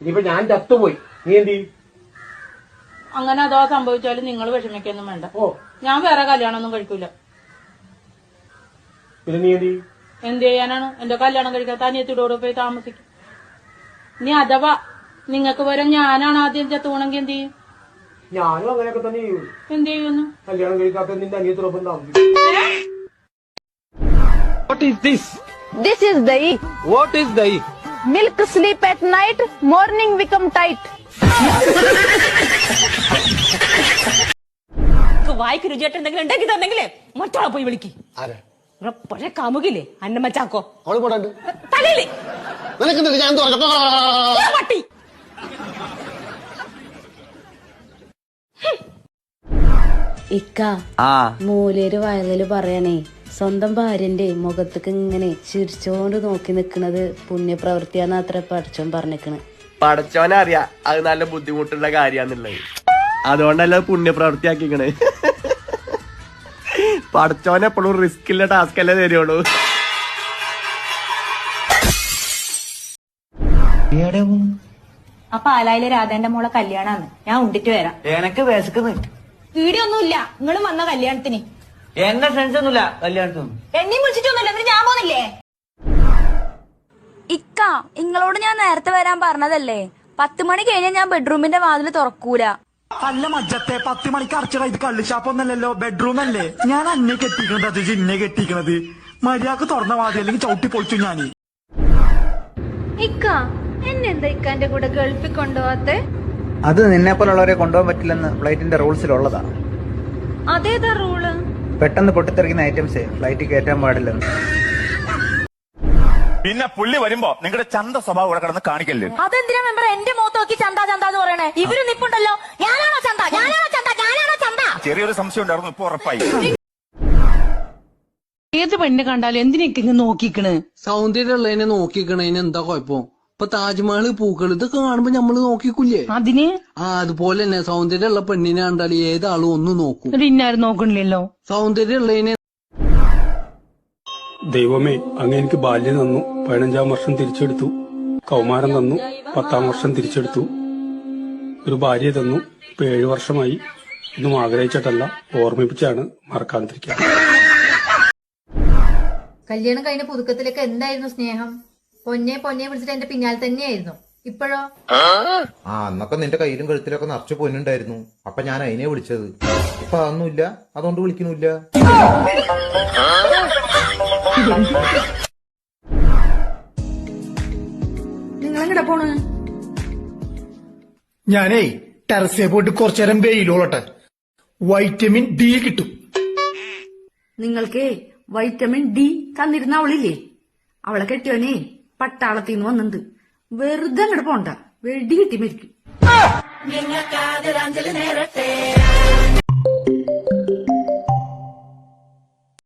ഇനിയിപ്പോ ഞാൻ ചത്തുപോയി, നീ എന്ത് ചെയ്യും? അങ്ങനെ അഥവാ സംഭവിച്ചാലും നിങ്ങൾ വിഷമിക്കൊന്നും വേണ്ട. ഞാൻ വേറെ കല്യാണമൊന്നും കഴിക്കൂല. പിന്നെ നീ എന്ത് ചെയ്യും? എന്ത് ചെയ്യാനാണ്? എന്റെ കല്യാണം കഴിക്കാത്ത അനിയത്തിയോട് പോയി താമസിക്കും. ഇനി അഥവാ നിങ്ങൾക്ക് വരെ ഞാനാണ് ആദ്യം ചത്തുപോണെങ്കിൽ എന്ത് ചെയ്യും? ഞാനും അങ്ങനെയൊക്കെ തന്നെ ചെയ്യും. എന്ത് ചെയ്യുന്നു? കല്യാണം കഴിക്കാത്ത നിന്റെ അനിയത്തിനൊപ്പം താമസിക്കും. What is this? This is dahi. What is dahi? Milk sleep at night, morning become tight. വായിക്ക് രുചിയായിട്ട് എന്തെങ്കിലും ഉണ്ടാക്കി തന്നെങ്കിലേ മറ്റോളെ പോയി വിളിക്ക്. പഴയ കാമുകില്ലേ അന്നമ്മ ചാക്കോ, തലയില് പട്ടി. ഇക്ക മൂലേര് വയലില് പറയണേ, സ്വന്തം ഭാര്യന്റെ മുഖത്തേക്ക് ഇങ്ങനെ ചിരിച്ചോണ്ട് നോക്കി നിക്കണത് പുണ്യപ്രവൃത്തിയാന്ന് അത്ര പഠിച്ചോൻ പറഞ്ഞിക്കണ്. പഠിച്ചോനറിയാ അത് നല്ല ബുദ്ധിമുട്ടുള്ള കാര്യാന്നുള്ളത്, അതുകൊണ്ടല്ല പുണ്യപ്രവൃത്തി ആക്കിക്കണ്. പഠിച്ചോൻ എപ്പോഴും റിസ്ക് ഇല്ല ടാസ്ക് അല്ലേ തരുള്ളൂ. ആ പാലായിലെ രാധേന്റെ മോളെ കല്യാണാന്ന്, ഞാൻ ഉണ്ടിട്ട് വരാം. എനക്ക് വിശക്കുന്നു. വീടിയൊന്നുമില്ല, നിങ്ങളും വന്ന കല്യാണത്തിന്. എന്റെ ഫ്രണ്ട്സ് ഒന്നുമില്ല കല്യാണത്തിനൊന്നും. എന്നെയും വിളിച്ചിട്ടൊന്നുമില്ല, എന്നിട്ട് ഞാൻ പോന്നില്ലേ? ഇക്ക, നിങ്ങളോട് ഞാൻ നേരത്തെ വരാൻ പറഞ്ഞതല്ലേ? 10 മണി കഴിഞ്ഞാൽ ഞാൻ ബെഡ്റൂമിന്റെ വാതില് തുറക്കൂല. അല്ല മജ്ജത്തെ, 10 മണിക്ക് അടച്ചട, ഇത് കള്ളിഷാപ്പൊന്നല്ലോ, ബെഡ്റൂം അല്ലേ. ഞാൻ അന്നെ കെട്ടിക്കണത്, അത് ജിന്നെ കെട്ടിക്കണത്. മര്യാദക്ക് തുറന്ന വാതി, അല്ലെങ്കിൽ ചവിട്ടി പൊളിച്ചു ഞാൻ. ഇക്ക, എന്നെന്താ ഇക്കാന്റെ കൂടെ ഗൾഫിൽ കൊണ്ടുപോകാത്തെ? അത് നിന്നെ പോലുള്ളവരെ കൊണ്ടുപോകാൻ പറ്റില്ലെന്ന് ഫ്ലൈറ്റിന്റെ റൂൾസിലുള്ളതാ. അതേതാ റൂള്? പെട്ടെന്ന് പൊട്ടിത്തെറിക്കുന്ന ഐറ്റംസേ ഫ്ലൈറ്റിൽ കയറ്റാൻ പാടില്ലെന്ന്. പിന്നെ പുള്ളി വരുമ്പോ നിങ്ങളുടെ ചന്ത സ്വഭാവം ഇവിടെ കിടന്ന് കാണിക്കല്ലേ. അതെന്തിനാ മെമ്പർ എന്റെ മുഖത്ത് നോക്കി ചന്ത ചന്ത എന്ന് പറയണേ? ഇവര് നിപ്പുണ്ടല്ലോ, ഞാനാണോ ചന്ത, ഞാനാണോ ചന്ത, ഞാനാണോ ചന്ത? ചെറിയൊരു സംശയം ഉണ്ടായിരുന്നു, ഇപ്പൊ ഉറപ്പായി. ഏത് പെണ്ണ് കണ്ടാലും എന്തിനൊക്കെ ഇങ്ങ് നോക്കിക്കണ്? സൗന്ദര്യമുള്ളതിനെ നോക്കിക്കണേന് എന്താ കുഴപ്പം? ഇപ്പൊ താജ്മഹൽ പൂക്കൾ ഇതൊക്കെ കാണുമ്പോ നമ്മള് നോക്കിക്കൂലേ? അതിന് അതുപോലെ തന്നെ സൗന്ദര്യമുള്ള പെണ്ണിനെ കണ്ടാൽ ഏതാളും ഒന്ന് നോക്കും. ഇന്നാരും നോക്കണില്ലല്ലോ. സൗന്ദര്യമുള്ളതിനെ ദൈവമേ, അങ്ങ് എനിക്ക് ബാല്യം തന്നു, 15-ാം വർഷം തിരിച്ചെടുത്തു. കൗമാരം തന്നു, 10-ാം വർഷം തിരിച്ചെടുത്തു. ഒരു ഭാര്യ തന്നു, ഇപ്പൊ 7 വർഷമായി. ഇന്നും ആഗ്രഹിച്ചിട്ടല്ല, ഓർമ്മിപ്പിച്ചാണ് മറക്കാതിരിക്കുക. കല്യാണം കഴിഞ്ഞ പുതുക്കത്തിലൊക്കെ എന്തായിരുന്നു സ്നേഹം? പൊന്നെ പൊന്നെ വിളിച്ചിട്ട് എന്റെ പിന്നാലെ തന്നെയായിരുന്നു. ഇപ്പോഴോ? അന്നൊക്കെ നിന്റെ കയ്യിലും കഴുത്തിലൊക്കെ നിറച്ചു പൊന്നുണ്ടായിരുന്നു, അപ്പൊ ഞാൻ അതിനെ വിളിച്ചത്. ഇപ്പൊ അതൊന്നുമില്ല, അതുകൊണ്ട് വിളിക്കുന്നില്ല. നിങ്ങളെങ്ങടെ പോണ്? ഞാനേ ടെറസേ പോയിട്ട് കുറച്ചേരം വെയിലോളട്ടെ, വൈറ്റമിൻ ഡി കിട്ടും. നിങ്ങൾക്ക് വൈറ്റമിൻ ഡി തന്നിരുന്ന അവളില്ലേ, അവളെ കെട്ടിയോനെ പട്ടാളത്തിൽ നിന്ന് വന്നിട്ടുണ്ട്. വെറുതെ അങ്ങോട്ട് പോണ്ട, വെടി കിട്ടി മരിക്കും.